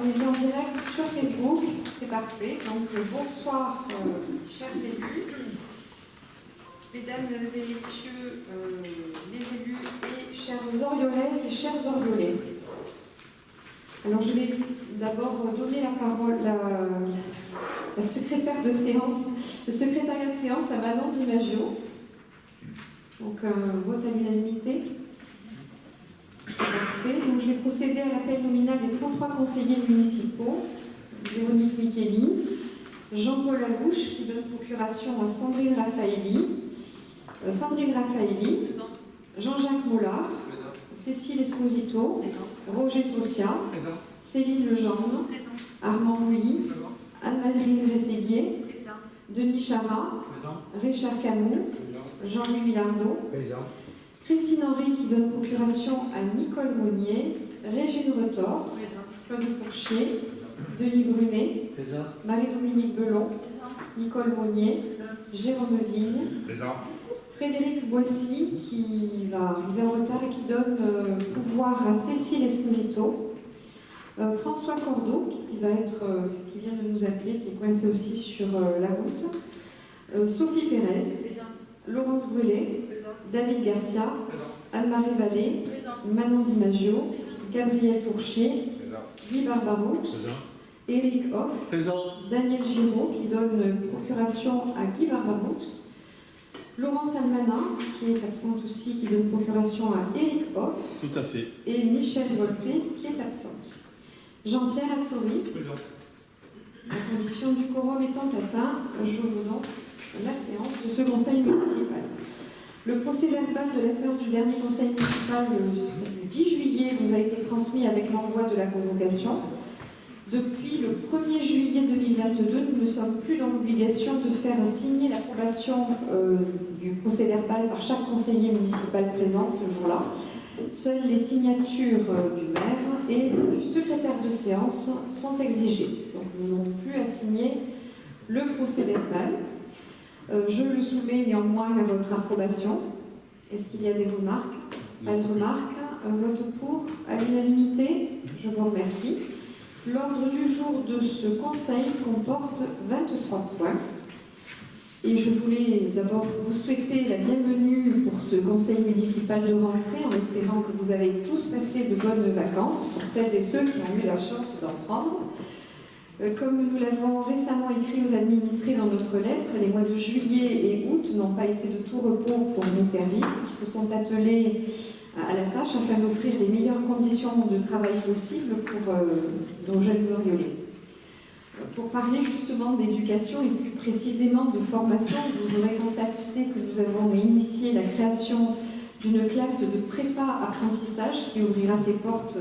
on est bien en direct sur Facebook, c'est parfait. Donc bonsoir, chers élus, mesdames et messieurs les élus et chères Oriolaises et chers Oriolais. Alors je vais d'abord donner la parole à la secrétaire de séance, le secrétariat de séance à Manon Di Maggio. Donc vote à l'unanimité. C'est parfait. Donc je vais procéder à l'appel nominal des 33 conseillers municipaux. Véronique Micheli, Jean-Paul Alouche qui donne procuration à Sandrine Raffaelli, Jean-Jacques Mollard, Cécile Esposito, Roger Socia, Céline Legendre, Armand Louis, Anne-Marie Rességuier, Denis Charat, Richard Camus, Jean-Louis Millardeau, Christine Henry qui donne procuration à Nicole Monnier, Régine Retort, Claude Pourchier, Denis Brunet, Marie-Dominique Belon, Nicole Monnier, Jérôme Vigne, Frédéric Boissy qui va arriver en retard et qui donne pouvoir à Cécile Esposito, François Cordeau qui vient de nous appeler, qui est coincé aussi sur la route, Sophie Pérez, Laurence Brûlé, David Garcia, Anne-Marie Vallée, Manon Di Maggio, Gabriel Pourchier, Guy Barbaroux, Éric Hoff, Daniel Giraud qui donne procuration à Guy Barbaroux, Laurence Almana qui est absente aussi, qui donne procuration à Éric Hoff. Tout à fait. Et Michel Volpé qui est absente. Jean-Pierre Atsori. La condition du quorum étant atteint, je vous donc la séance de ce conseil municipal. Le procès-verbal de la séance du dernier conseil municipal du 10 juillet vous a été transmis avec l'envoi de la convocation. Depuis le 1er juillet 2022, nous ne sommes plus dans l'obligation de faire signer l'approbation du procès-verbal par chaque conseiller municipal présent ce jour-là. Seules les signatures du maire et du secrétaire de séance sont exigées. Donc nous n'avons plus à signer le procès-verbal. Je le soumets néanmoins à votre approbation. Est-ce qu'il y a des remarques? Pas de remarques. Un vote pour à l'unanimité. Je vous remercie. L'ordre du jour de ce conseil comporte 23 points. Et je voulais d'abord vous souhaiter la bienvenue pour ce conseil municipal de rentrée, en espérant que vous avez tous passé de bonnes vacances, pour celles et ceux qui ont eu la chance d'en prendre. Comme nous l'avons récemment écrit aux administrés dans notre lettre, les mois de juillet et août n'ont pas été de tout repos pour nos services, qui se sont attelés à la tâche afin d'offrir les meilleures conditions de travail possibles pour nos jeunes Oriolais. Pour parler justement d'éducation et plus précisément de formation, vous aurez constaté que nous avons initié la création d'une classe de prépa-apprentissage qui ouvrira ses portes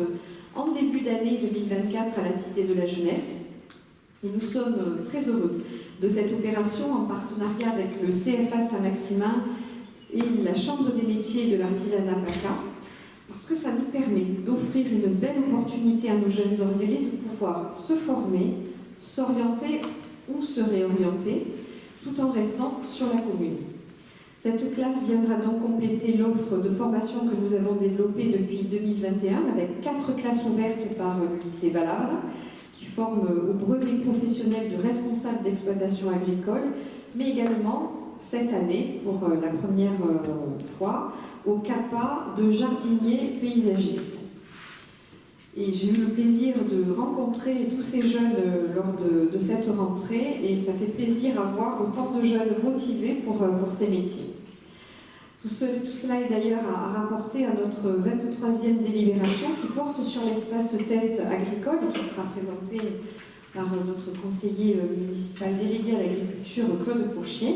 en début d'année 2024 à la Cité de la Jeunesse. Et nous sommes très heureux de cette opération en partenariat avec le CFA Saint-Maximin et la Chambre des métiers de l'artisanat PACA, parce que ça nous permet d'offrir une belle opportunité à nos jeunes Oriolais de pouvoir se former, s'orienter ou se réorienter, tout en restant sur la commune. Cette classe viendra donc compléter l'offre de formation que nous avons développée depuis 2021 avec 4 classes ouvertes par le lycée Valable, qui forment au brevet professionnel de responsable d'exploitation agricole, mais également cette année, pour la première fois, au CAPA de jardinier paysagiste. Et j'ai eu le plaisir de rencontrer tous ces jeunes lors de cette rentrée, et ça fait plaisir à voir autant de jeunes motivés pour ces métiers. Tout cela est d'ailleurs à rapporter à notre 23e délibération qui porte sur l'espace test agricole et qui sera présenté par notre conseiller municipal délégué à l'agriculture Claude Pourchier.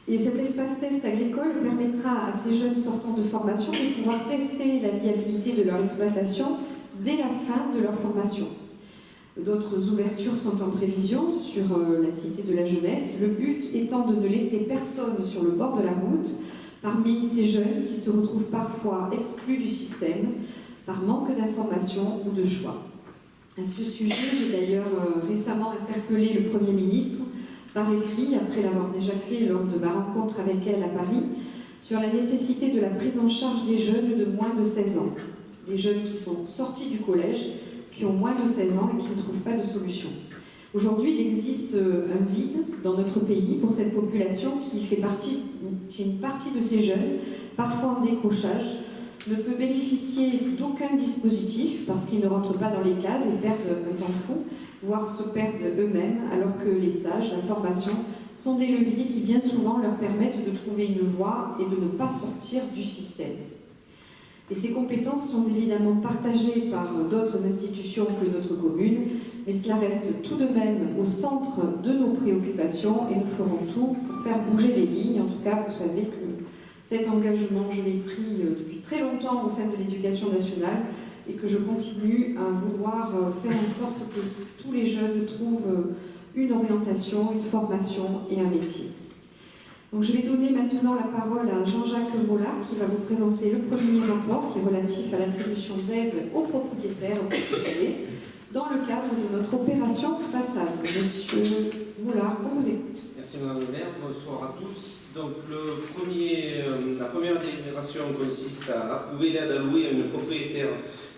Et cet espace test agricole permettra à ces jeunes sortants de formation de pouvoir tester la viabilité de leur exploitation dès la fin de leur formation. D'autres ouvertures sont en prévision sur la Cité de la Jeunesse, le but étant de ne laisser personne sur le bord de la route parmi ces jeunes qui se retrouvent parfois exclus du système par manque d'information ou de choix. À ce sujet, j'ai d'ailleurs récemment interpellé le Premier ministre par écrit, après l'avoir déjà fait lors de ma rencontre avec elle à Paris, sur la nécessité de la prise en charge des jeunes de moins de 16 ans. Des jeunes qui sont sortis du collège, qui ont moins de 16 ans et qui ne trouvent pas de solution. Aujourd'hui, il existe un vide dans notre pays pour cette population qui une partie de ces jeunes, parfois en décrochage, ne peut bénéficier d'aucun dispositif parce qu'ils ne rentrent pas dans les cases et perdent un temps fou, voire se perdent eux-mêmes, alors que les stages, la formation sont des leviers qui bien souvent leur permettent de trouver une voie et de ne pas sortir du système. Et ces compétences sont évidemment partagées par d'autres institutions que notre commune, mais cela reste tout de même au centre de nos préoccupations et nous ferons tout pour faire bouger les lignes. En tout cas, vous savez que cet engagement, je l'ai pris depuis très longtemps au sein de l'éducation nationale et que je continue à vouloir faire en sorte que tous les jeunes trouvent une orientation, une formation et un métier. Donc, je vais donner maintenant la parole à Jean-Jacques Mollard qui va vous présenter le premier rapport qui est relatif à l'attribution d'aide aux propriétaires dans le cadre de notre opération façade. Monsieur Mollard, on vous écoute. Merci Madame le maire, bonsoir à tous. Donc la première délibération consiste à approuver l'aide allouée à une propriétaire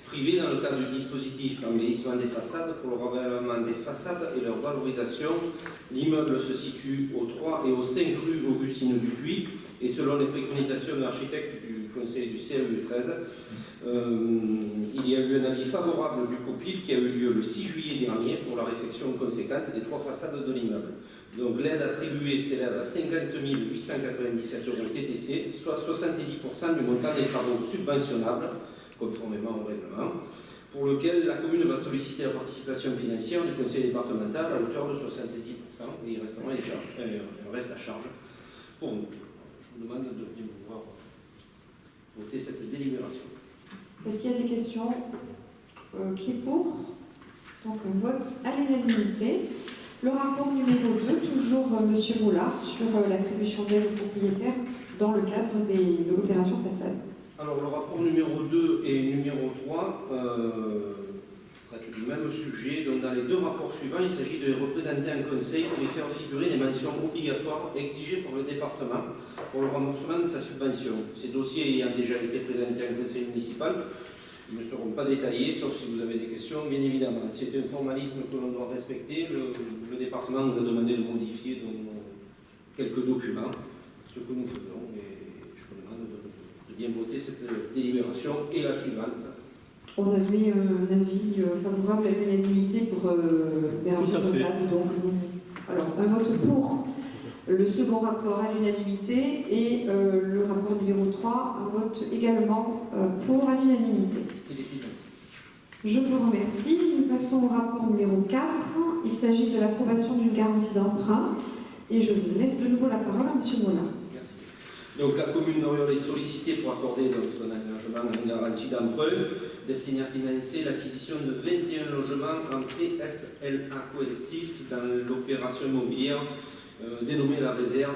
privée dans le cadre du dispositif embellissement des façades pour le renouvellement des façades et leur valorisation. L'immeuble se situe au 3 et au 5 rue Augustine Dupuis et selon les préconisations de l'architecte du conseil du CLU 13, il y a eu un avis favorable du COPIL qui a eu lieu le 6 juillet dernier pour la réfection conséquente des 3 façades de l'immeuble. Donc l'aide attribuée s'élève à 50 897 € TTC, soit 70% du montant des travaux subventionnables, conformément au règlement, pour lequel la commune va solliciter la participation financière du conseil départemental à hauteur de 70%, et il reste à charge pour nous. Je vous demande de bien pouvoir voter cette délibération. Est-ce qu'il y a des questions? Qui est pour? Donc un vote à l'unanimité. Le rapport numéro 2, toujours M. Mollard, sur l'attribution d'aide aux propriétaires dans le cadre de l'opération façade. Alors, le rapport numéro 2 et numéro 3 traitent du même sujet. Donc, dans les deux rapports suivants, il s'agit de représenter un conseil pour y faire figurer les mentions obligatoires exigées par le département pour le remboursement de sa subvention. Ces dossiers ayant déjà été présentés à un conseil municipal, ils ne seront pas détaillés, sauf si vous avez des questions, bien évidemment. C'est un formalisme que l'on doit respecter. Le département nous a demandé de modifier quelques documents, ce que nous faisons. Et je vous demande de bien voter cette délibération et la suivante. On avait un avis favorable à l'unanimité pour l'opération façade. Donc, alors, un vote pour le second rapport à l'unanimité et le rapport numéro 3, un vote également pour à l'unanimité. Je vous remercie. Nous passons au rapport numéro 4. Il s'agit de l'approbation d'une garantie d'emprunt et je vous laisse de nouveau la parole à M. Mollard. Merci. Donc la commune d'Oriol est sollicitée pour accorder son engagement à une garantie d'emprunt destinée à financer l'acquisition de 21 logements en PSLA collectif dans l'opération immobilière dénommée La Réserve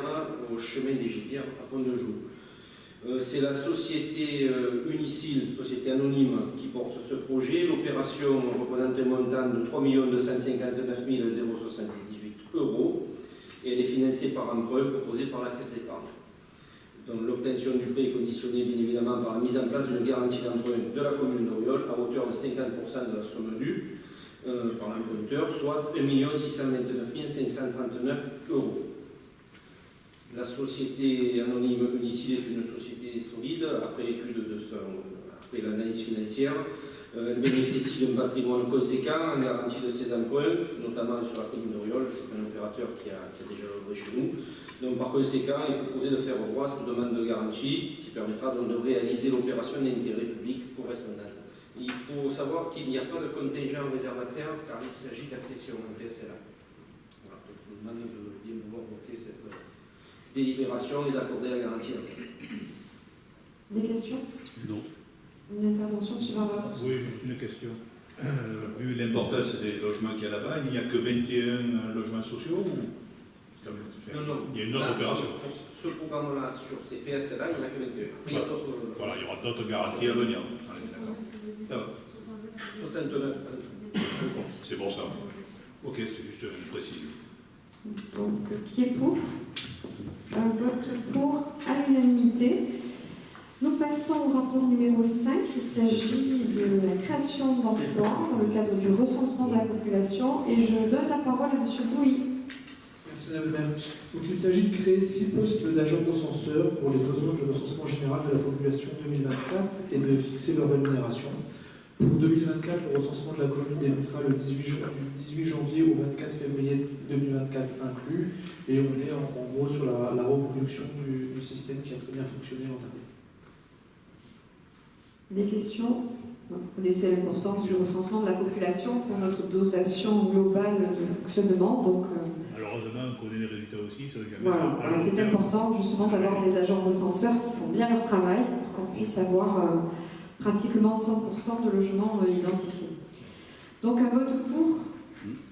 au chemin des Gibières à Pont-de-Joux. C'est la société Unicil, société anonyme, qui porte ce projet. L'opération représente un montant de 3 259 078 € et elle est financée par emprunt proposé par la Caisse d'épargne. Donc l'obtention du prêt est conditionnée bien évidemment par la mise en place d'une garantie d'emprunt de la commune d'Oriol à hauteur de 50% de la somme due par l'emprunteur, soit 1 629 539 €. La société anonyme Unicil est une société solide, après après l'analyse financière. Elle bénéficie d'un patrimoine conséquent en garantie de ses emprunts, notamment sur la commune d'Oriol. C'est un opérateur qui a déjà œuvré chez nous. Donc, par conséquent, il est proposé de faire droit à cette demande de garantie qui permettra donc de réaliser l'opération d'intérêt public correspondante. Il faut savoir qu'il n'y a pas de contingent réservataire car il s'agit d'accession en PSLA. Voilà, donc je vous demande de bien vouloir voter cette délibération et d'accorder la garantie d'emprunt. Des questions? Non. Une intervention sur un... Oui, juste une question. Vu l'importance des logements qu'il y a là-bas, il n'y a que 21 logements sociaux ou... Non. Il y a une autre opération. Pour ce programme-là, sur ces PSLA, il n'y en a que 21. Voilà, il y aura d'autres garanties à venir. Ça va. 69. C'est bon ça. Ok, c'est juste une précision. Donc, qui est pour? Un vote pour à l'unanimité. Nous passons Passons au rapport numéro 5. Il s'agit de la création d'emplois dans le cadre du recensement de la population. Et je donne la parole à M. Bouy. Merci Madame la Maire. Donc, il s'agit de créer 6 postes d'agents recenseurs pour les besoins du recensement général de la population 2024 et de fixer leur rémunération. Pour 2024, le recensement de la commune débutera le 18 janvier au 24 février 2024 inclus. Et on est en gros sur la reproduction du système qui a très bien fonctionné l'an dernier. Des questions? Vous connaissez l'importance du recensement de la population pour notre dotation globale de fonctionnement. Donc, Malheureusement, on connaît les résultats aussi. voilà, c'est important justement d'avoir des agents recenseurs qui font bien leur travail pour qu'on puisse avoir pratiquement 100% de logements identifiés. Donc un vote pour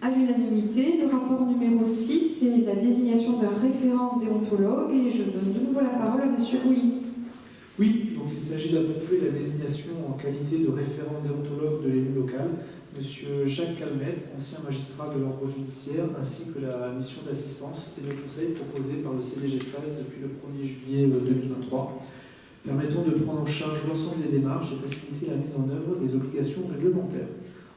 à l'unanimité. Le rapport numéro 6, c'est la désignation d'un référent déontologue et je donne de nouveau la parole à M. Bouy. Oui, donc il s'agit d'approuver la désignation en qualité de référent déontologue de l'élu local, M. Jacques Calmette, ancien magistrat de l'ordre judiciaire, ainsi que la mission d'assistance et de conseil proposée par le CDG 13 depuis le 1er juillet 2023, permettant de prendre en charge l'ensemble des démarches et faciliter la mise en œuvre des obligations réglementaires.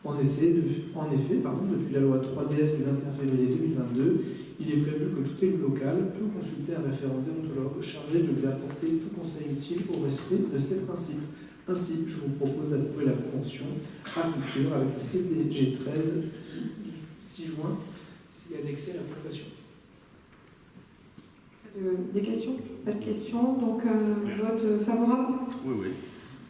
En effet, depuis la loi 3DS du 21 février 2022, il est prévu que tout élu local peut consulter un référent déontologue chargé de lui apporter tout conseil utile au respect de ces principes. Ainsi, je vous propose d'approuver la convention à conclure avec le CDG 13 6 juin, si annexé à l'approbation. Des questions? Pas de questions. Donc vote favorable? Oui, oui.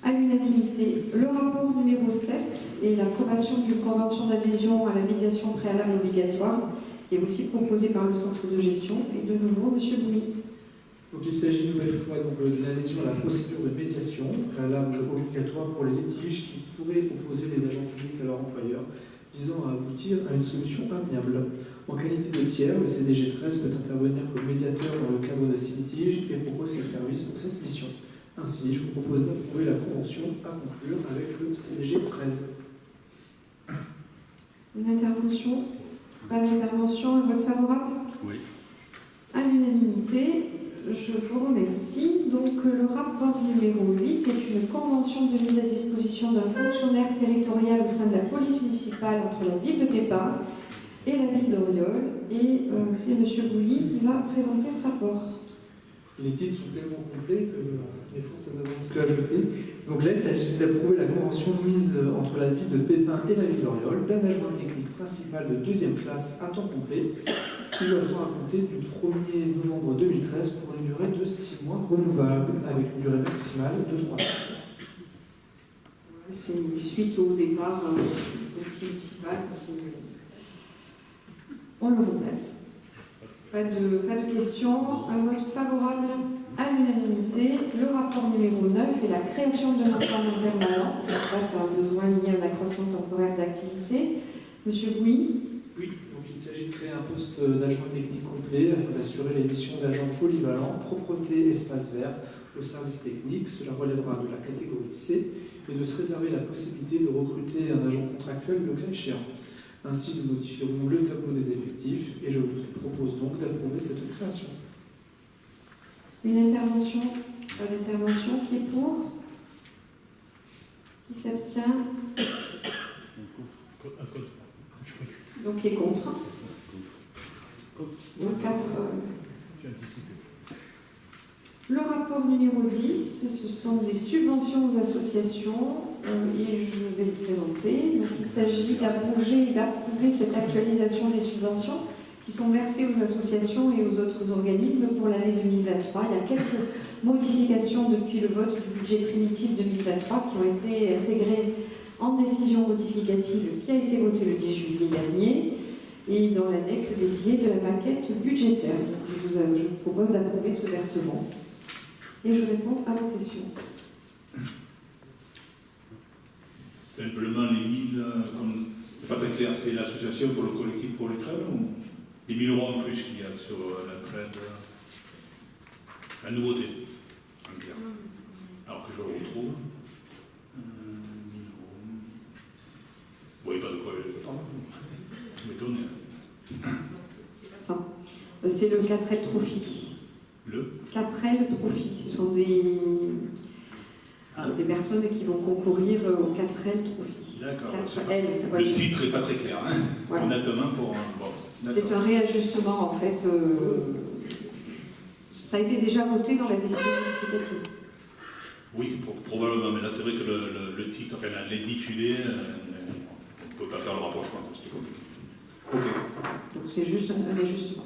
À l'unanimité. Le rapport numéro 7 est l'approbation d'une convention d'adhésion à la médiation préalable obligatoire, qui est aussi proposée par le centre de gestion. Et de nouveau, M. Bouy. Donc, il s'agit une nouvelle fois de l'adhésion à la procédure de médiation préalable obligatoire pour les litiges qui pourraient opposer les agents publics à leur employeur, visant à aboutir à une solution amiable. En qualité de tiers, le CDG 13 peut intervenir comme médiateur dans le cadre de ces litiges et propose ses services pour cette mission. Ainsi, je vous propose d'approuver la convention à conclure avec le CDG 13. Une intervention? Pas d'intervention. Un vote favorable? Oui. À l'unanimité. Je vous remercie. Donc, le rapport numéro 8 est une convention de mise à disposition d'un fonctionnaire territorial au sein de la police municipale entre la ville de Pépin et la ville d'Oriol. Et c'est M. Bouilly qui va présenter ce rapport. Les titres sont tellement complets que des fois ça ne demande que ajouter. Donc là, il s'agit d'approuver la convention mise entre la ville de Pépin et la ville d'Oriol d'un adjoint technique principal de 2e classe à temps complet, qui doit attendre à compter du 1er novembre 2013 pour une durée de 6 mois renouvelable, avec une durée maximale de 3 ans. C'est suite au départ du policier municipal. On le remplace. Pas de questions. Un vote favorable à l'unanimité. Le rapport numéro 9 est la création d'un emploi non permanent face à un besoin lié à l'accroissement temporaire d'activité. Monsieur Bouy. Oui, donc il s'agit de créer un poste d'adjoint technique complet afin d'assurer les missions d'agent polyvalent, propreté, espace vert au service technique. Cela relèvera de la catégorie C et de se réserver la possibilité de recruter un agent contractuel le cas échéant. Ainsi, nous modifierons le tableau des effectifs et je vous propose donc d'approuver cette création. Une intervention? Pas d'intervention. Qui est pour? Qui s'abstient? Donc qui est contre? Donc 4. Le rapport numéro 10, ce sont des subventions aux associations et je vais le présenter. Donc, il s'agit d'abroger et d'approuver cette actualisation des subventions qui sont versées aux associations et aux autres organismes pour l'année 2023. Il y a quelques modifications depuis le vote du budget primitif 2023 qui ont été intégrées en décision modificative qui a été votée le 10 juillet dernier et dans l'annexe dédiée de la maquette budgétaire. Donc, je vous propose d'approuver ce versement. Et je réponds à vos questions. Simplement les 1000, comme c'est pas très clair, c'est l'association pour le collectif pour l'école ou les 1000 euros en plus qu'il y a sur la traite, la nouveauté, en clair. Alors que je le retrouve. 1000 euros. Vous voyez pas de quoi je m'étonne. C'est pas ça. C'est le 4L Trophy. Le 4L Trophy. Ce sont des des personnes qui vont concourir au 4L Trophy. D'accord. 4L. Le titre n'est pas très clair, hein. Voilà. Honnêtement, pour C'est un réajustement, en fait. Ça a été déjà voté dans la décision justificative. Oui, probablement, mais là c'est vrai que le titre, enfin l'intitulé, on ne peut pas faire le rapprochement, c'était compliqué. Ok. Donc c'est juste un ajustement.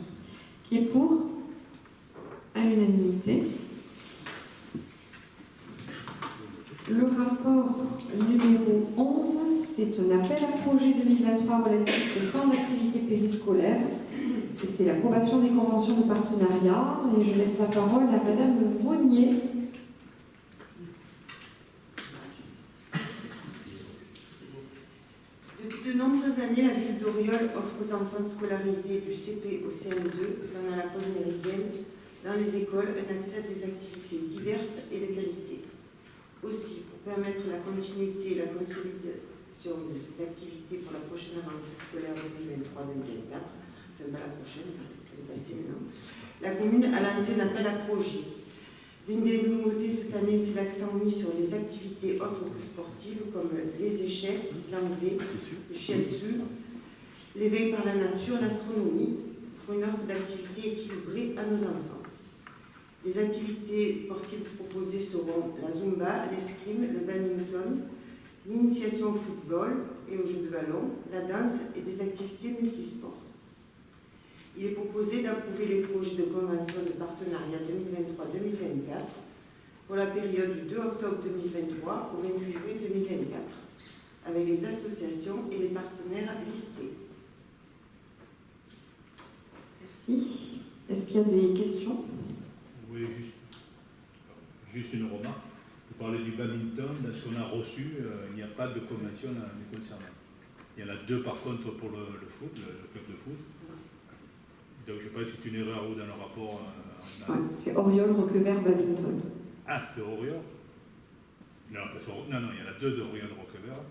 Qui est pour? À l'unanimité. Le rapport numéro 11, c'est un appel à projet 2023 relatif au temps d'activité périscolaire. Et c'est l'approbation des conventions de partenariat. Et je laisse la parole à Madame Monnier. Depuis de nombreuses années, la ville d'Auriol offre aux enfants scolarisés du CP au CM2, pendant la pause méridienne, dans les écoles, un accès à des activités diverses et de qualité. Aussi, pour permettre la continuité et la consolidation de ces activités pour la prochaine rentrée scolaire 2023-2024, enfin pas la prochaine, elle est passée maintenant, la commune a lancé un appel à projet. L'une des nouveautés cette année, c'est l'accent mis sur les activités autres que sportives, comme les échecs, l'anglais, le shiatsu, l'éveil par la nature, l'astronomie, pour une offre d'activités équilibrée à nos enfants. Les activités sportives proposées seront la zumba, l'escrime, le badminton, l'initiation au football et au jeu de ballon, la danse et des activités multisports. Il est proposé d'approuver les projets de convention de partenariat 2023-2024 pour la période du 2 octobre 2023 au 28 juillet 2024 avec les associations et les partenaires listés. Merci. Est-ce qu'il y a des questions? Oui, juste une remarque. Vous parlez du badminton, dans ce qu'on a reçu, il n'y a pas de convention nous concernant. Il y en a deux par contre pour le foot, le club de foot. Donc je ne sais pas si c'est une erreur ou dans le rapport. Ouais, c'est Auriol Roquevert Badminton. Ah, c'est Auriol? Non, il y en a deux d'Auriol Roquevert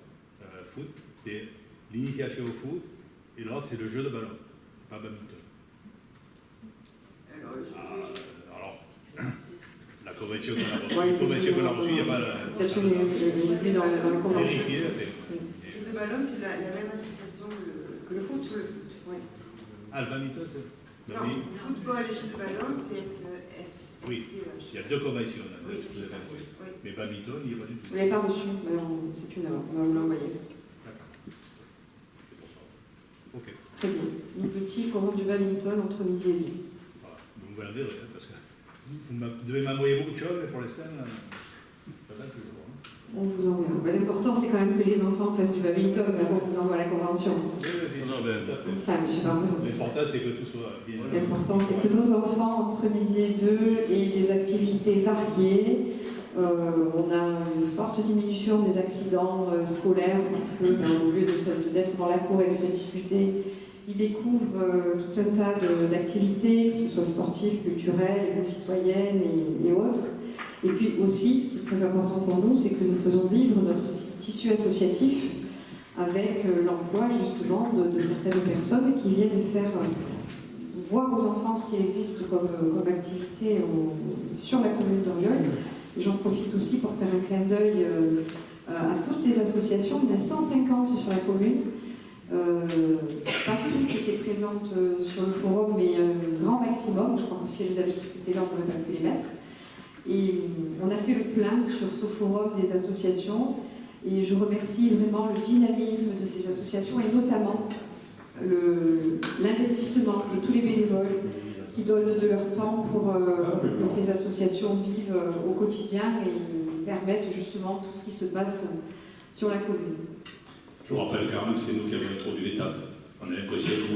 foot. C'est l'initiation au foot et l'autre c'est le jeu de ballon. C'est pas badminton. Alors, la convention qu'on a reçue, il n'y a pas la. Peut-être une dans la convention. Vérifier. Le jeu de ballon, c'est la même association que le foot. Oui. Ah, le badminton, c'est. Non, football et jeu de ballon, c'est FCH. Oui, il y a deux conventions. Là, oui, vous avez oui. Mais badminton, il n'y a pas du tout. Vous l'avez pas reçu, mais c'est une erreur. On va vous l'envoyer. D'accord. Ok. Très bien. Donc le petit forum du badminton entre midi et demi. Voilà. Vous me verrez, parce que vous devez m'envoyer beaucoup de choses, mais pour l'instant, ça va toujours. Hein. On vous enverra. Ben, l'important, c'est quand même que les enfants fassent du badminton, mais on vous envoie la convention. Enfin, monsieur Barbeau. L'important, c'est que tout soit bien. L'important, c'est que nos enfants, entre midi et 2, aient des activités variées. On a une forte diminution des accidents scolaires parce que, au lieu d'être dans la cour et de se disputer, ils découvrent tout un tas d'activités, que ce soit sportives, culturelles, éco-citoyennes et autres. Et puis aussi, ce qui est très important pour nous, c'est que nous faisons vivre notre tissu associatif avec l'emploi justement de certaines personnes qui viennent faire voir aux enfants ce qui existe comme activité sur la commune d'Auriol. J'en profite aussi pour faire un clin d'œil à toutes les associations. Il y en a 150 sur la commune. Pas toutes étaient présentes sur le forum, mais un grand maximum. Je crois que si elles avaient toutes été là, on n'aurait pas pu les mettre. Et on a fait le plein sur ce forum des associations. Et je remercie vraiment le dynamisme de ces associations et notamment l'investissement de tous les bénévoles qui donnent de leur temps pour que ces associations vivent au quotidien et permettent justement tout ce qui se passe sur la commune. Je vous rappelle quand même que c'est nous qui avons introduit l'étape. On a l'impression que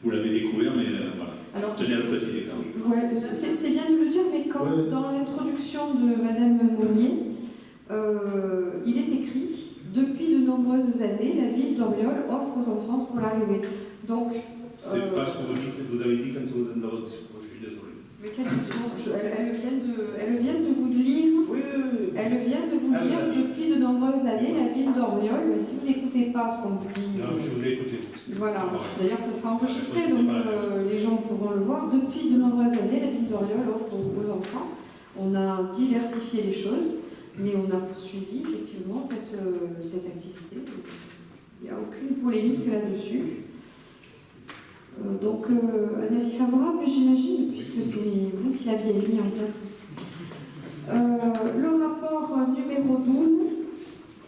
vous l'avez découvert, mais voilà. Alors, je tenais à le préciser quand même. Ouais, c'est bien de le dire, mais quand dans l'introduction de Madame Monnier, il est écrit « Depuis de nombreuses années, la ville d'Auriol offre aux enfants scolarisés ». Donc, c'est pas ce que vous dites, vous avez dit quand vous êtes dans votre discours, je suis désolé. Mais quelle discours elle vient de vous lire. Oui. Elle vient de vous lire depuis de nombreuses années la ville d'Auriol. Mais si vous n'écoutez pas ce qu'on vous dit. Non, je vous ai écouté. Voilà. D'ailleurs, ça sera enregistré, donc les gens pourront le voir. Depuis de nombreuses années, la ville d'Auriol offre aux enfants. On a diversifié les choses. Mais on a poursuivi effectivement cette activité. Il n'y a aucune polémique là-dessus. Donc, un avis favorable, j'imagine, puisque c'est vous qui l'aviez mis en place. Le rapport numéro 12,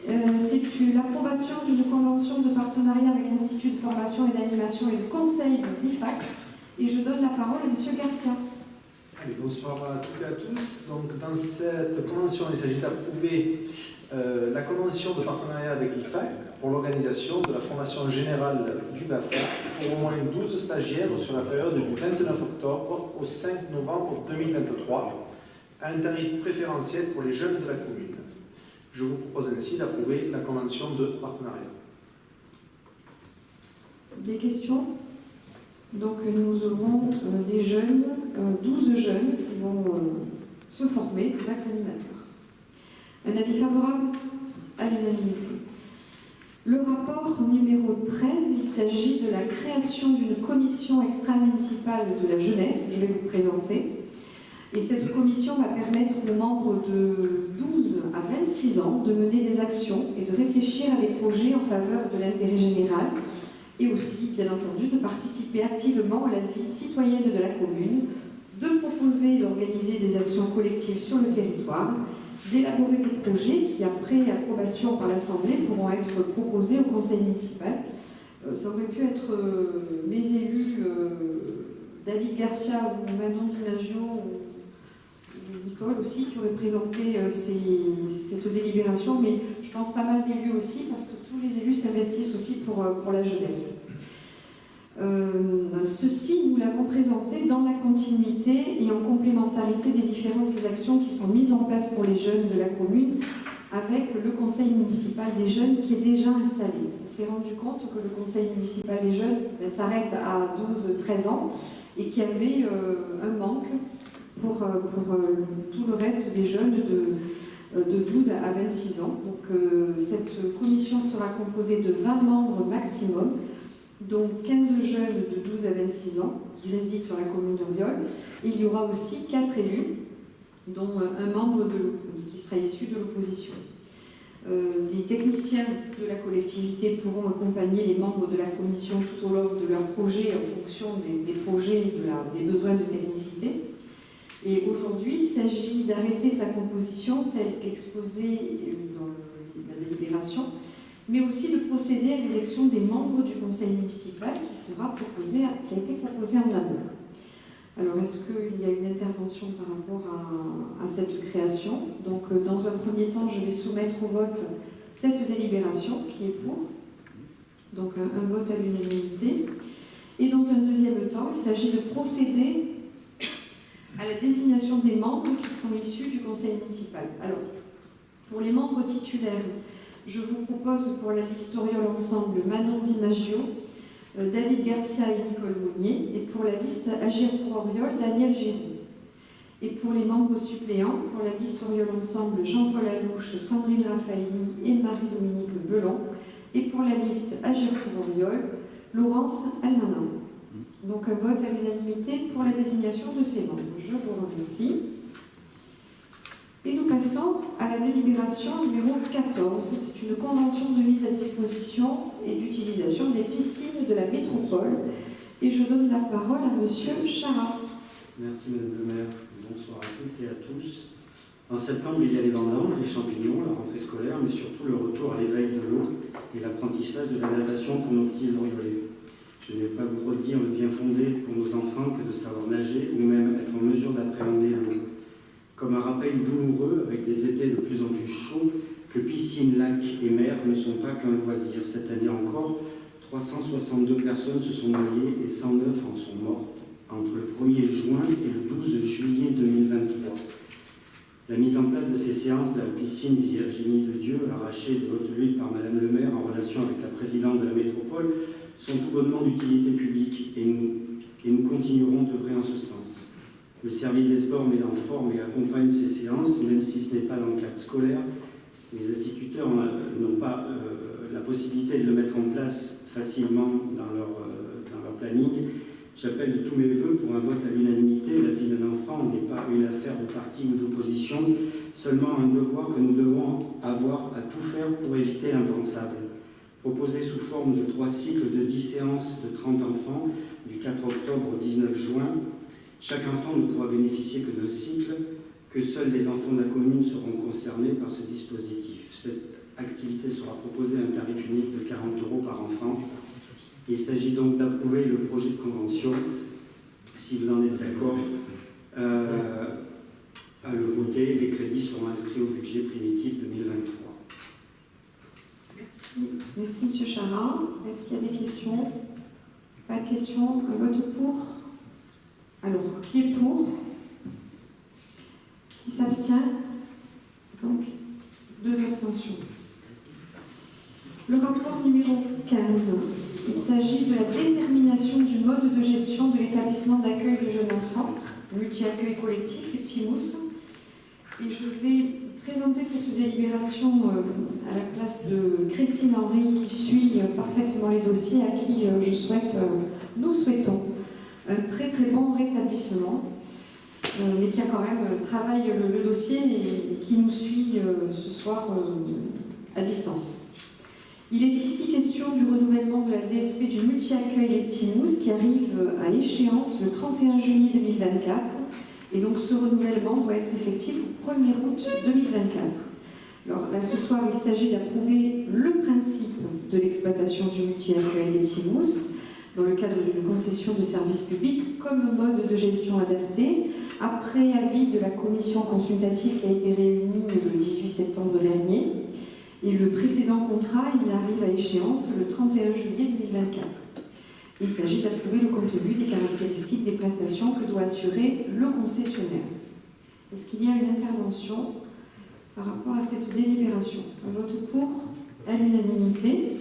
c'est l'approbation d'une convention de partenariat avec l'Institut de formation et d'animation et le conseil de l'IFAC. Et je donne la parole à M. Garcia. Allez, bonsoir à toutes et à tous. Donc, dans cette convention, il s'agit d'approuver la convention de partenariat avec l'IFAC pour l'organisation de la formation générale du BAFA pour au moins 12 stagiaires sur la période du 29 octobre au 5 novembre 2023 à un tarif préférentiel pour les jeunes de la commune. Je vous propose ainsi d'approuver la convention de partenariat. Des questions? Donc nous aurons des jeunes, 12 jeunes qui vont se former avec l'animateur. Un avis favorable à l'unanimité. Le rapport numéro 13, il s'agit de la création d'une commission extra-municipale de la jeunesse que je vais vous présenter. Et cette commission va permettre aux membres de 12 à 26 ans de mener des actions et de réfléchir à des projets en faveur de l'intérêt général et aussi, bien entendu, de participer activement à la vie citoyenne de la commune, de proposer et d'organiser des actions collectives sur le territoire, d'élaborer des projets qui, après approbation par l'Assemblée, pourront être proposés au conseil municipal. Ça aurait pu être mes élus, David Garcia ou Manon Di Maggio ou Nicole aussi, qui auraient présenté cette délibération, mais je pense pas mal d'élus aussi, parce que tous les élus s'investissent aussi pour la jeunesse. Ceci, nous l'avons présenté dans la continuité et en complémentarité des différentes actions qui sont mises en place pour les jeunes de la commune avec le conseil municipal des jeunes qui est déjà installé. On s'est rendu compte que le conseil municipal des jeunes s'arrête à 12-13 ans et qu'il y avait un manque pour tout le reste des jeunes de 12 à 26 ans. Donc cette commission sera composée de 20 membres maximum, dont 15 jeunes de 12 à 26 ans qui résident sur la commune d'Oriol. Il y aura aussi 4 élus, dont un membre qui sera issu de l'opposition. Les techniciens de la collectivité pourront accompagner les membres de la commission tout au long de leur projet en fonction des projets et des besoins de technicité. Et aujourd'hui, il s'agit d'arrêter sa composition telle qu'exposée dans la délibération, mais aussi de procéder à l'élection des membres du conseil municipal qui a été proposé en amont. Alors, est-ce qu'il y a une intervention par rapport à cette création? Donc, dans un premier temps, je vais soumettre au vote cette délibération qui est pour. Donc, un vote à l'unanimité. Et dans un deuxième temps, il s'agit de procéder à la désignation des membres qui sont issus du conseil municipal. Alors, pour les membres titulaires, je vous propose pour la liste Oriol Ensemble Manon Di Maggio, David Garcia et Nicole Monnier, et pour la liste Agir pour Oriol, Daniel Giroux. Et pour les membres suppléants, pour la liste Oriol Ensemble, Jean-Paul Alouche, Sandrine Raffaelli et Marie-Dominique Belon, et pour la liste Agir pour Oriol, Laurence Almanin. Donc un vote à l'unanimité pour la désignation de ces membres. Je vous remercie. Et nous passons à la délibération numéro 14. C'est une convention de mise à disposition et d'utilisation des piscines de la métropole. Et je donne la parole à Monsieur Chara. Merci Madame le maire. Bonsoir à toutes et à tous. En septembre, il y a les vendanges, les champignons, la rentrée scolaire, mais surtout le retour à l'éveil de l'eau et l'apprentissage de la natation pour nos petits oriolés. Je ne vais pas vous redire le bien fondé pour nos enfants que de savoir nager ou même être en mesure d'appréhender l'eau. Comme un rappel douloureux, avec des étés de plus en plus chauds, que piscine, lac et mer ne sont pas qu'un loisir. Cette année encore, 362 personnes se sont noyées et 109 en sont mortes entre le 1er juin et le 12 juillet 2023. La mise en place de ces séances de la piscine Virginie de Dieu, arrachée de haute lutte par Madame le maire en relation avec la présidente de la métropole, sont tout bonnement d'utilité publique et nous continuerons d'œuvrer en ce sens. Le service des sports met en forme et accompagne ces séances, même si ce n'est pas dans le cadre scolaire. Les instituteurs n'ont pas la possibilité de le mettre en place facilement dans leur planning. J'appelle de tous mes voeux pour un vote à l'unanimité. La vie d'un enfant n'est pas une affaire de parti ou d'opposition. seulement un devoir que nous devons avoir à tout faire pour éviter l'impensable. Proposé sous forme de 3 cycles de 10 séances de 30 enfants, du 4 octobre au 19 juin, chaque enfant ne pourra bénéficier que d'un cycle, que seuls les enfants de la commune seront concernés par ce dispositif. Cette activité sera proposée à un tarif unique de 40 € par enfant. Il s'agit donc d'approuver le projet de convention, si vous en êtes d'accord, à le voter. Les crédits seront inscrits au budget primitif 2023. Merci. Merci, M. Charat. Est-ce qu'il y a des questions? Pas de questions. Un vote pour? Alors, qui est pour? Qui s'abstient? Donc, 2 abstentions. Le rapport numéro 15. Il s'agit de la détermination du mode de gestion de l'établissement d'accueil de jeunes enfants, multi-accueil collectif, les petits mousses. Et je vais présenter cette délibération à la place de Christine Henry, qui suit parfaitement les dossiers, à qui nous souhaitons un très très bon rétablissement, mais qui a quand même travaillé le dossier et qui nous suit ce soir à distance. Il est ici question du renouvellement de la DSP du multi-accueil Les Petits Mousses qui arrive à échéance le 31 juillet 2024. Et donc ce renouvellement doit être effectif au 1er août 2024. Alors là, ce soir, il s'agit d'approuver le principe de l'exploitation du multi-accueil des Petits Mousses dans le cadre d'une concession de service public comme mode de gestion adapté, après avis de la commission consultative qui a été réunie le 18 septembre dernier. Et le précédent contrat, il arrive à échéance le 31 juillet 2024. Il s'agit d'approuver le contenu des caractéristiques des prestations que doit assurer le concessionnaire. Est-ce qu'il y a une intervention par rapport à cette délibération? Un vote pour, à l'unanimité.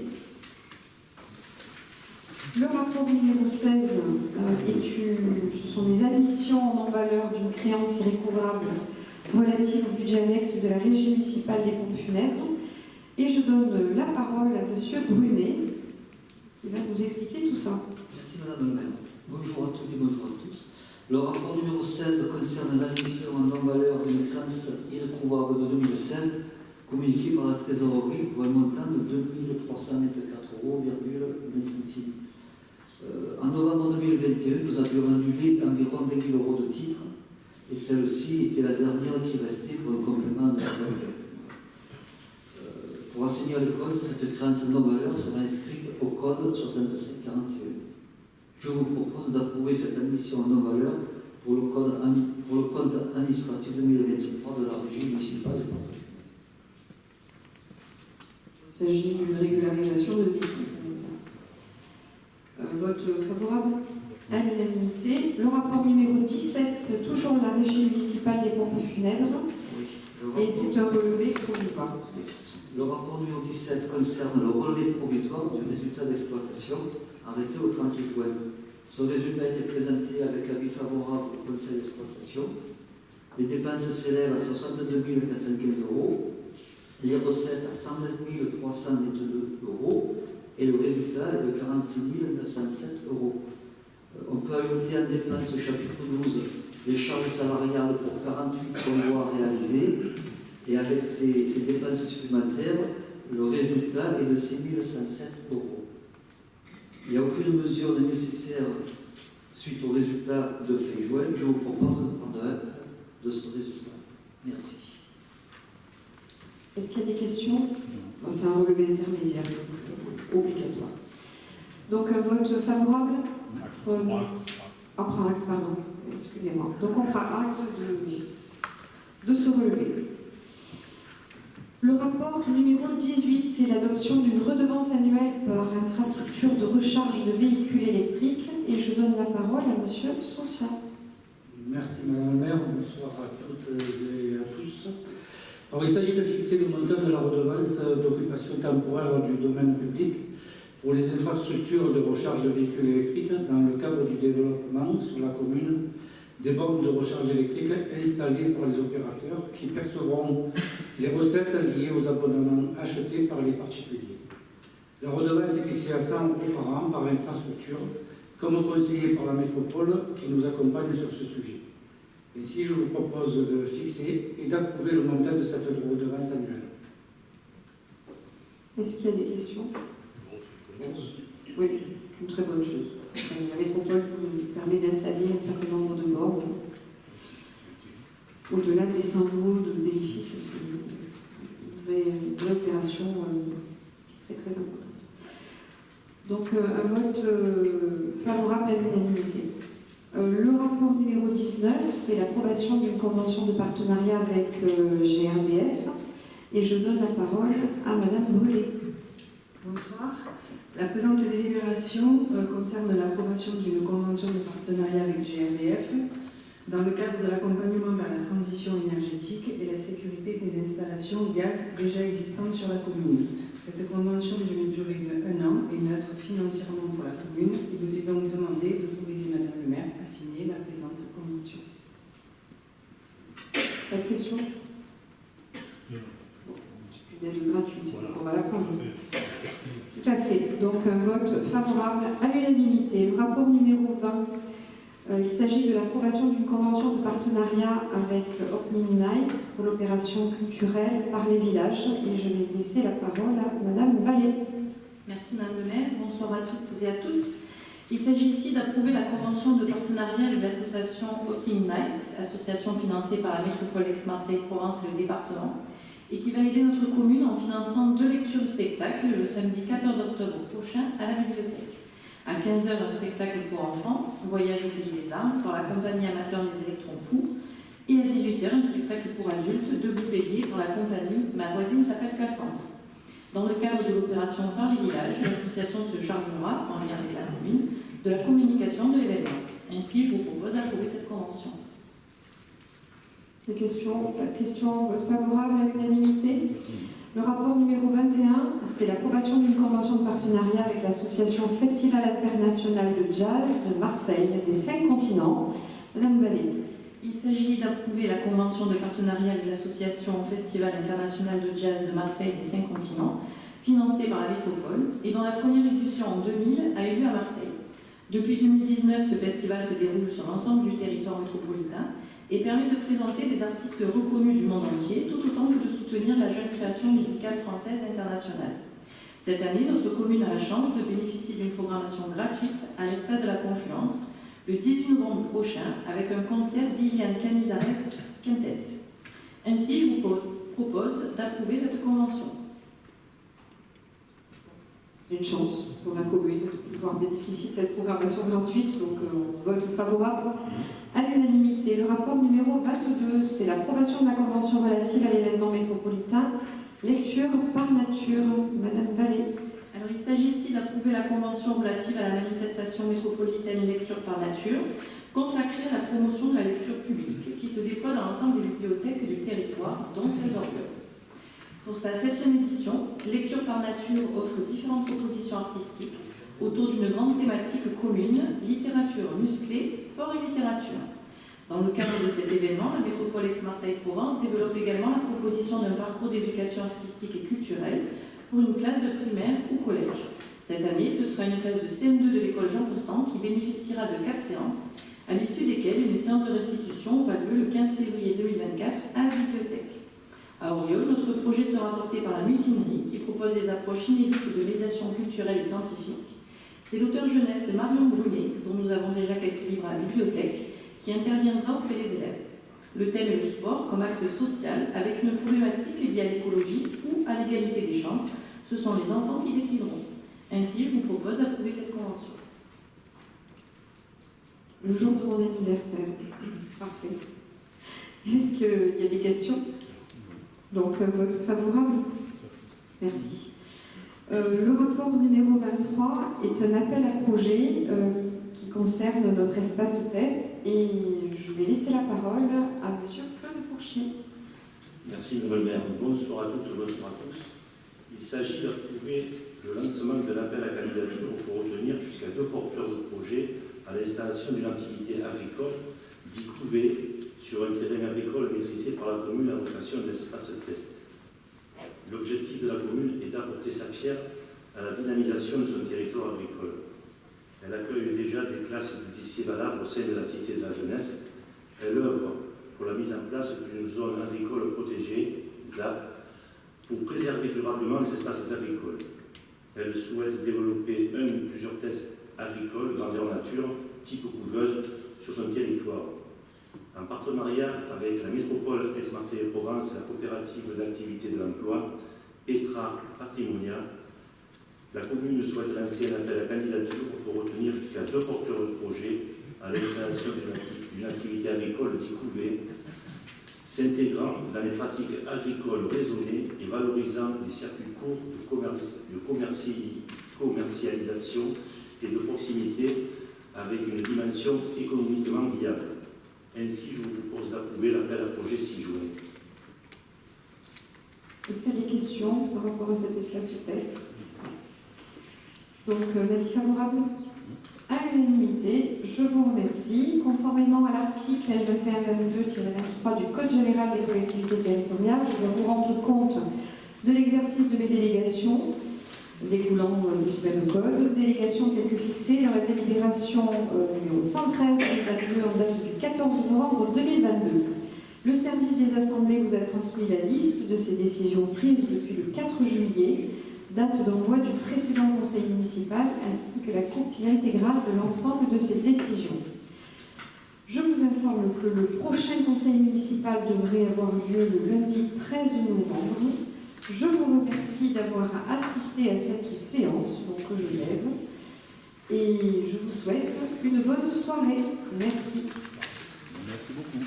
Le rapport numéro 16 ce sont des admissions en non-valeur d'une créance irrécouvrable relative au budget annexe de la régie municipale des pompes funèbres. Et je donne la parole à M. Brunet, qui va nous expliquer tout ça. Merci Madame le maire. Bonjour à toutes et bonjour à tous. Le rapport numéro 16 concerne l'admission en non-valeur d'une créance irrécouvrable de 2016 communiquée par la trésorerie pour un montant de 2 324,20 €. En novembre 2021, nous avions annulé environ 20 000 € de titres et celle-ci était la dernière qui restait pour un complément de la requête. Pour assainir les causes, cette créance non-valeur sera inscrite au code 6541. Je vous propose d'approuver cette admission en non-valeur pour le compte administratif 2023 de la régie municipale de Portefeuille. Il s'agit d'une régularisation de 1500 €. Vote favorable à l'unanimité. Le rapport numéro 17, toujours la régie municipale des pompes funèbres. Et c'est un relevé provisoire. Le rapport numéro 17 concerne le relevé provisoire du résultat d'exploitation arrêté au 30 juin. Ce résultat a été présenté avec avis favorable au conseil d'exploitation. Les dépenses s'élèvent à 62 415 €, les recettes à 120 322 € et le résultat est de 46 907 €. On peut ajouter en dépense au chapitre 12 les charges salariales pour 48 convois réalisés. Et avec ces dépenses supplémentaires, le résultat est de 6 107 €. Il n'y a aucune mesure nécessaire suite au résultat de fin juin. Je vous propose de prendre acte de ce résultat. Merci. Est-ce qu'il y a des questions? Bon, c'est un relevé intermédiaire, obligatoire. Donc un vote favorable? On prend acte, pardon. Excusez-moi. Donc on prend acte de ce relevé. Le rapport numéro 18, c'est l'adoption d'une redevance annuelle par infrastructure de recharge de véhicules électriques. Et je donne la parole à M. Socia. Merci Madame la maire, bonsoir à toutes et à tous. Alors, il s'agit de fixer le montant de la redevance d'occupation temporaire du domaine public pour les infrastructures de recharge de véhicules électriques dans le cadre du développement sur la commune des bornes de recharge électrique installées par les opérateurs qui percevront les recettes liées aux abonnements achetés par les particuliers. La redevance est fixée à 100 € par an par infrastructure, comme conseillé par la métropole qui nous accompagne sur ce sujet. Ainsi, je vous propose de fixer et d'approuver le montant de cette redevance annuelle. Est-ce qu'il y a des questions? Oui, une très bonne chose. La métropole permet d'installer un certain nombre de bornes. Au-delà des 100 € de bénéfices, c'est une vraie opération très très importante. Donc un vote favorable à l'unanimité. Le rapport numéro 19, c'est l'approbation d'une convention de partenariat avec GRDF. Et je donne la parole à Madame Brûlé. Bonsoir. La présente délibération concerne l'approbation d'une convention de partenariat avec GRDF dans le cadre de l'accompagnement vers la transition énergétique et la sécurité des installations gaz déjà existantes sur la commune. Cette convention d'une durée de 1 an est neutre financièrement pour la commune. Il vous est donc demandé d'autoriser Madame le maire à signer la présente convention. Pas de question? C'est une aide gratuite, on va la prendre. Tout à fait. Donc un vote favorable à l'unanimité. Le rapport numéro 20, il s'agit de l'approbation d'une convention de partenariat avec Opening Night pour l'opération culturelle par les villages. Et je vais laisser la parole à Madame Vallée. Merci Madame le maire. Bonsoir à toutes et à tous. Il s'agit ici d'approuver la convention de partenariat avec l'association Opening Night, association financée par la métropole Aix-Marseille-Provence et le département, et qui va aider notre commune en finançant 2 lectures de spectacle le samedi 14 octobre prochain à la bibliothèque. À 15h, un spectacle pour enfants, Voyage au pays des armes, pour la compagnie amateur des électrons fous, et à 18h, un spectacle pour adultes, Debout bélier, pour la compagnie Ma voisine s'appelle Cassandre. Dans le cadre de l'opération Par les villages, l'association se chargera, en lien avec la commune, de la communication de l'événement. Ainsi, je vous propose d'approuver cette convention. Des questions? Pas de questions? Vote favorable à l'unanimité. Le rapport numéro 21, c'est l'approbation d'une convention de partenariat avec l'association Festival International de Jazz de Marseille des 5 continents. Madame Vallée. Il s'agit d'approuver la convention de partenariat avec l'association Festival International de Jazz de Marseille des 5 continents, financée par la métropole et dont la première édition en 2000 a eu lieu à Marseille. Depuis 2019, ce festival se déroule sur l'ensemble du territoire métropolitain et permet de présenter des artistes reconnus du monde entier, tout autant que de soutenir la jeune création musicale française internationale. Cette année, notre commune a la chance de bénéficier d'une programmation gratuite à l'espace de la Confluence, le 18 novembre prochain, avec un concert d'Iliane Canizaret Quintet. Ainsi, je vous propose d'approuver cette convention. C'est une chance pour la commune de pouvoir bénéficier de cette programmation gratuite, donc vote favorable à l'unanimité. Le rapport numéro 22, c'est l'approbation de la convention relative à l'événement métropolitain Lecture par nature. Madame Vallée. Alors, il s'agit ici d'approuver la convention relative à la manifestation métropolitaine Lecture par nature, consacrée à la promotion de la lecture publique, qui se déploie dans l'ensemble des bibliothèques du territoire, dont celle d'Orgueil. Pour sa 7e édition, Lecture par nature offre différentes propositions artistiques autour d'une grande thématique commune, littérature musclée, sport et littérature. Dans le cadre de cet événement, la métropole Aix-Marseille-Provence développe également la proposition d'un parcours d'éducation artistique et culturelle pour une classe de primaire ou collège. Cette année, ce sera une classe de CM2 de l'école Jean Constant qui bénéficiera de 4 séances, à l'issue desquelles une séance de restitution aura lieu le 15 février 2024 à la bibliothèque. À Auriol, notre projet sera porté par la Mutinerie, qui propose des approches inédites de médiation culturelle et scientifique. C'est l'auteur jeunesse Marion Brunet, dont nous avons déjà quelques livres à la bibliothèque, qui interviendra auprès des élèves. Le thème est le sport comme acte social, avec une problématique liée à l'écologie ou à l'égalité des chances. Ce sont les enfants qui décideront. Ainsi, je vous propose d'approuver cette convention. Le jour de mon anniversaire. Parfait. Est-ce qu'il y a des questions? Donc, vote favorable? Merci. Le rapport numéro 23 est un appel à projet qui concerne notre espace test et je vais laisser la parole à M. Claude Pourchier. Merci Madame le maire. Bonsoir à toutes, bonsoir à tous. Il s'agit d'approuver le lancement de l'appel à candidature pour retenir jusqu'à 2 porteurs de projet à l'installation d'une activité agricole dit couvée sur un terrain agricole maîtrisé par la commune à vocation d'espace test. L'objectif de la commune est d'apporter sa pierre à la dynamisation de son territoire agricole. Elle accueille déjà des classes du lycée Valable au sein de la Cité de la Jeunesse. Elle œuvre mise en place d'une zone agricole protégée, ZAP, pour préserver durablement les espaces agricoles. Elle souhaite développer un ou plusieurs tests agricoles grandeur nature, type couveuse, sur son territoire. En partenariat avec la métropole Aix-Marseille-Provence et la coopérative d'activité de l'emploi, Petra Patrimonia, la commune souhaite lancer un appel à candidature pour retenir jusqu'à 2 porteurs de projet à l'installation d'une activité agricole dite couvée, s'intégrant dans les pratiques agricoles raisonnées et valorisant les circuits courts de commercialisation et de proximité avec une dimension économiquement viable. Ainsi, je vous propose d'approuver l'appel à projet 6 juin. Est-ce qu'il y a des questions par rapport à cet espace sur test? Donc, l'avis favorable à l'unanimité. Je vous remercie. Conformément à l'article L2122-23 du Code général des collectivités territoriales, je dois vous rendre compte de l'exercice de mes délégations découlant de ce même code, délégations telles que fixées dans la délibération numéro 113 2022 en date du 14 novembre 2022. Le service des assemblées vous a transmis la liste de ces décisions prises depuis le 4 juillet, date d'envoi du précédent conseil municipal, ainsi que la copie intégrale de l'ensemble de ces décisions. Je vous informe que le prochain conseil municipal devrait avoir lieu le lundi 13 novembre. Je vous remercie d'avoir assisté à cette séance, donc je lève, et je vous souhaite une bonne soirée. Merci. Merci beaucoup.